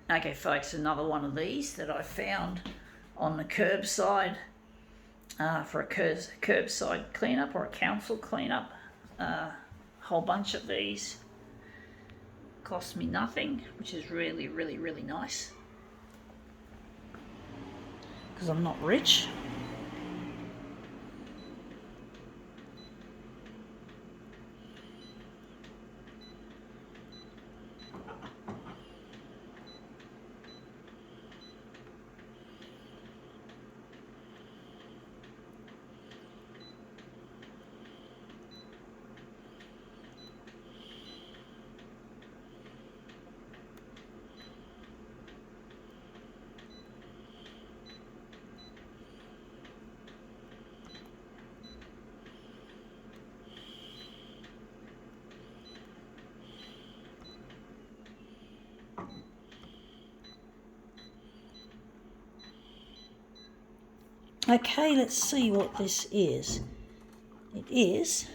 Okay, folks, another one of these that I found on the curbside for a curbside cleanup or a council cleanup. Whole bunch of these. Cost me nothing, which is really, really, really nice. Because I'm not rich. Okay, let's see what this is. It is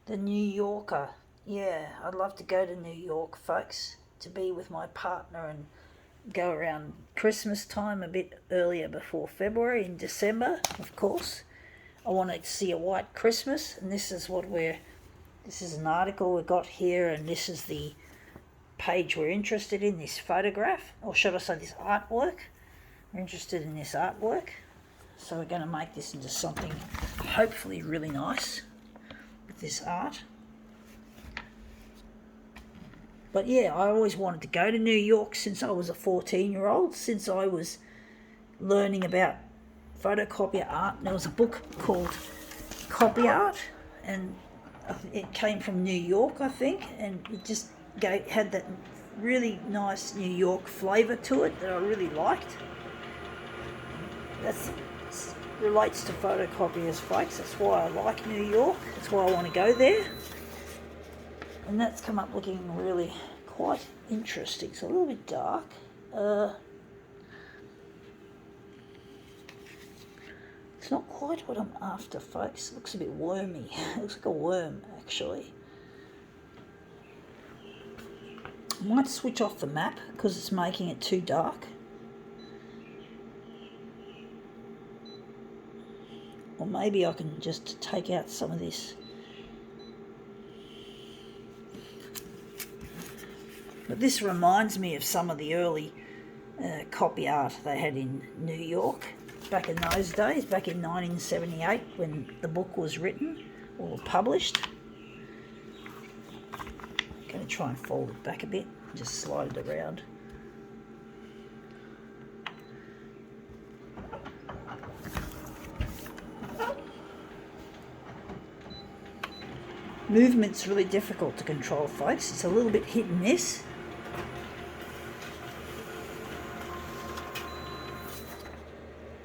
the New Yorker. Yeah, I'd love to go to New York, folks, to be with my partner and go around Christmas time a bit earlier before February, in December, of course. I want to see a white Christmas, and this is an article we got here, and this is the page we're interested in, this photograph, or should I say this artwork. We're interested in this artwork, so we're going to make this into something hopefully really nice with this art. But yeah, I always wanted to go to New York since I was a 14-year-old, since I was learning about photocopier art. There was a book called Copy Art, and it came from New York, I think, and it just had that really nice New York flavour to it that I really liked. That relates to photocopiers, folks. That's why I like New York. That's why I want to go there. And that's come up looking really quite interesting. It's a little bit dark. It's not quite what I'm after, folks. It looks a bit wormy. It looks like a worm, actually. I might switch off the map because it's making it too dark. Or maybe I can just take out some of this. But this reminds me of some of the early copy art they had in New York back in those days, back in 1978 when the book was written or published. I'm going to try and fold it back a bit and just slide it around. Movement's really difficult to control, folks. It's a little bit hit and miss.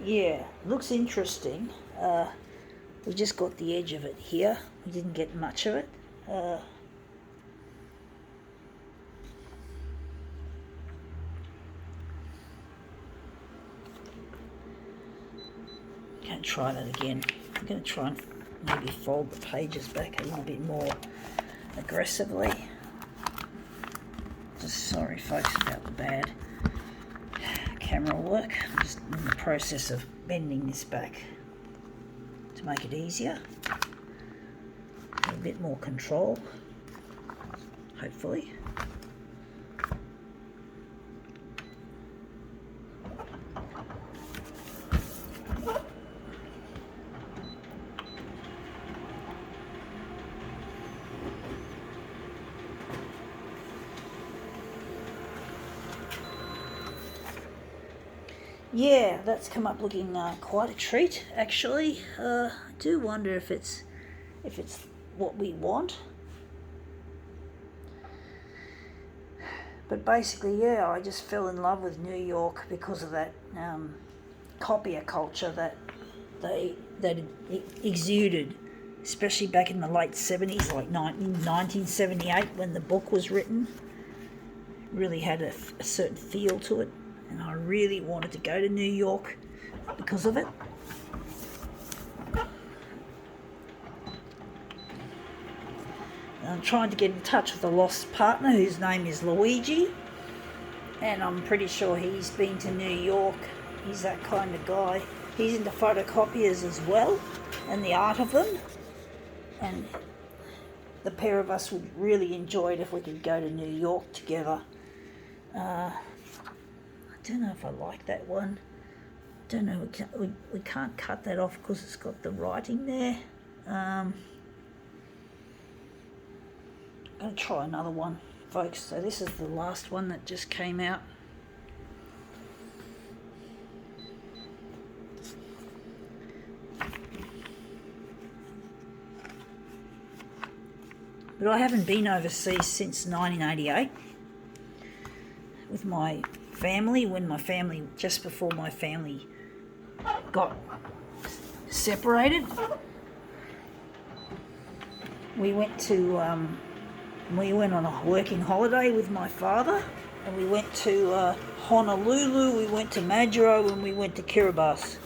Yeah, looks interesting. We just got the edge of it here. We didn't get much of it. Going to try that again. I'm going to try and maybe fold the pages back a little bit more aggressively. Just sorry, folks, about the bad camera work. I'm just in the process of bending this back to make it easier. A bit more control, hopefully. Yeah, that's come up looking quite a treat, actually. I do wonder if it's what we want. But basically, yeah, I just fell in love with New York because of that copier culture that it exuded, especially back in the late 70s, like 1978 when the book was written. It really had a certain feel to it. And I really wanted to go to New York because of it. And I'm trying to get in touch with a lost partner whose name is Luigi. and I'm pretty sure he's been to New York. He's that kind of guy. He's into photocopiers as well, and the art of them, and the pair of us would really enjoy it if we could go to New York together. I don't know if I like that one. Don't know, we can't cut that off because it's got the writing there. I'm going to try another one, folks. So this is the last one that just came out. But I haven't been overseas since 1988 with my family, just before my family got separated. We went on a working holiday with my father, and we went to Honolulu, we went to Majuro, and we went to Kiribati.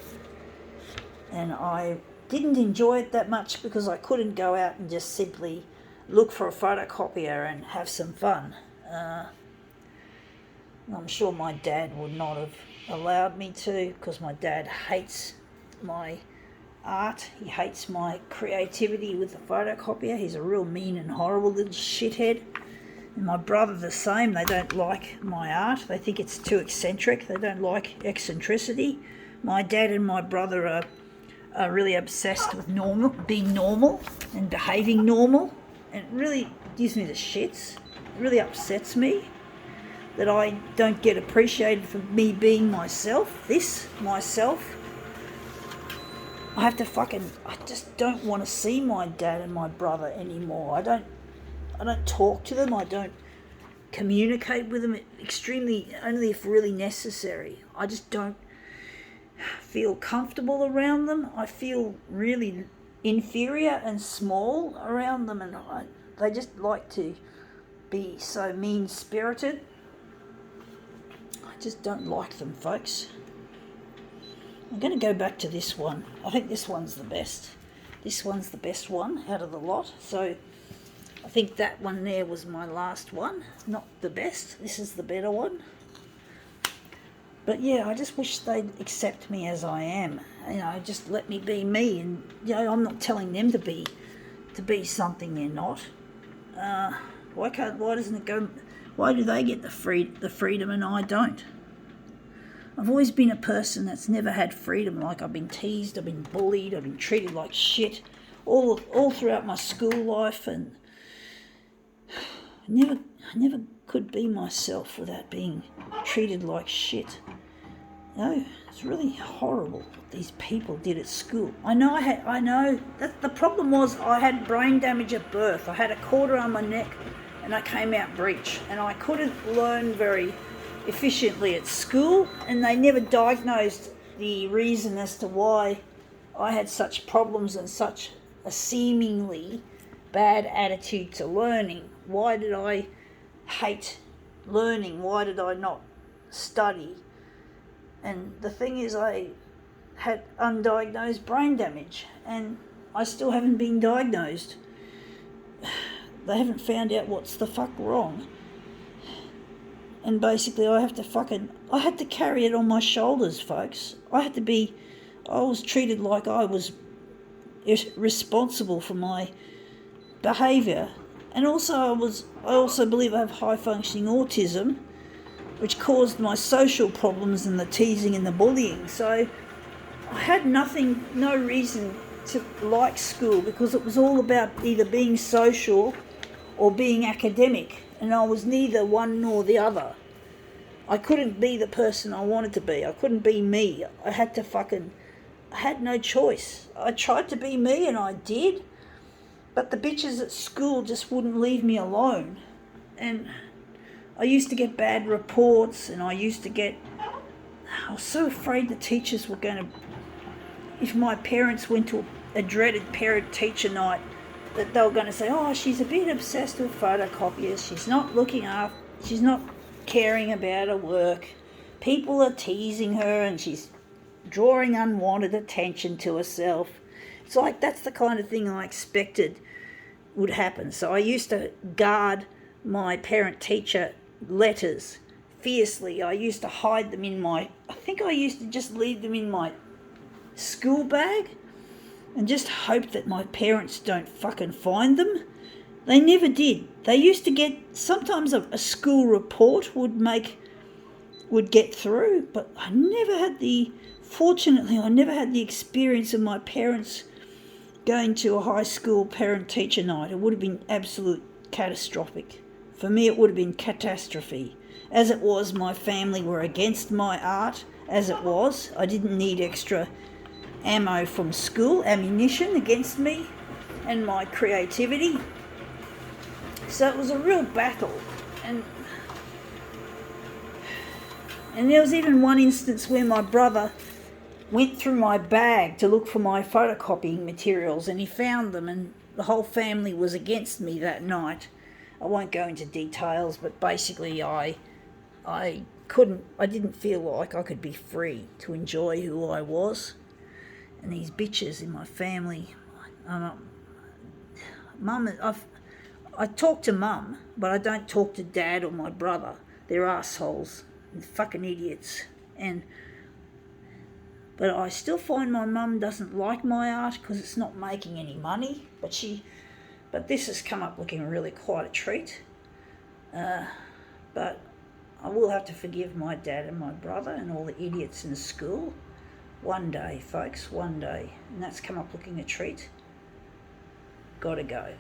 And I didn't enjoy it that much because I couldn't go out and just simply look for a photocopier and have some fun. I'm sure my dad would not have allowed me to, because my dad hates my art. He hates my creativity with the photocopier. He's a real mean and horrible little shithead. And my brother the same. They don't like my art. They think it's too eccentric. They don't like eccentricity. My dad and my brother are really obsessed with being normal and behaving normal. And it really gives me the shits. It really upsets me that I don't get appreciated for me being myself. I just don't want to see my dad and my brother anymore. I don't talk to them. I don't communicate with them only if really necessary. I just don't feel comfortable around them. I feel really inferior and small around them, and they just like to be so mean-spirited. I just don't like them, folks. I'm going to go back to this one. I think this one's the best. This one's the best one out of the lot. So I think that one there was my last one. Not the best. This is the better one. But yeah, I just wish they'd accept me as I am. Just let me be me. And I'm not telling them to be something they're not. Why do they get the freedom and I don't? I've always been a person that's never had freedom. Like, I've been teased, I've been bullied, I've been treated like shit all throughout my school life, and I never could be myself without being treated like shit. It's really horrible what these people did at school. I know that the problem was I had brain damage at birth. I had a quarter on my neck and I came out breech, and I couldn't learn very efficiently at school, and they never diagnosed the reason as to why I had such problems and such a seemingly bad attitude to learning. Why did I hate learning? Why did I not study? And the thing is, I had undiagnosed brain damage, and I still haven't been diagnosed. They haven't found out what's the fuck wrong. And basically I had to carry it on my shoulders, folks. I was treated like I was responsible for my behaviour. And also I also believe I have high functioning autism, which caused my social problems and the teasing and the bullying. So I had no reason to like school, because it was all about either being social or being academic. And I was neither one nor the other. I couldn't be the person I wanted to be. I couldn't be me. I had no choice. I tried to be me, and I did. But the bitches at school just wouldn't leave me alone. And I used to get bad reports, and I was so afraid the teachers were going to, if my parents went to a dreaded parent-teacher night, that they were going to say, oh, she's a bit obsessed with photocopiers, she's not caring about her work, people are teasing her, and she's drawing unwanted attention to herself. It's like, that's the kind of thing I expected would happen. So I used to guard my parent-teacher letters fiercely. I used to hide them in I think I used to just leave them in my school bag and just hope that my parents don't fucking find them. They never did. They used to get, sometimes a school report would get through, but fortunately I never had the experience of my parents going to a high school parent-teacher night. It would have been absolute catastrophic. For me, it would have been catastrophe. As it was, my family were against my art. As it was, I didn't need extra ammo from school, ammunition against me and my creativity. So it was a real battle. And there was even one instance where my brother went through my bag to look for my photocopying materials, and he found them, and the whole family was against me that night. I won't go into details, but basically I didn't feel like I could be free to enjoy who I was. And these bitches in my family, I talk to Mum, but I don't talk to Dad or my brother. They're assholes and fucking idiots. But I still find my mum doesn't like my art because it's not making any money. But this has come up looking really quite a treat. But I will have to forgive my dad and my brother and all the idiots in the school. One day, folks, one day. And that's come up looking a treat. Gotta go.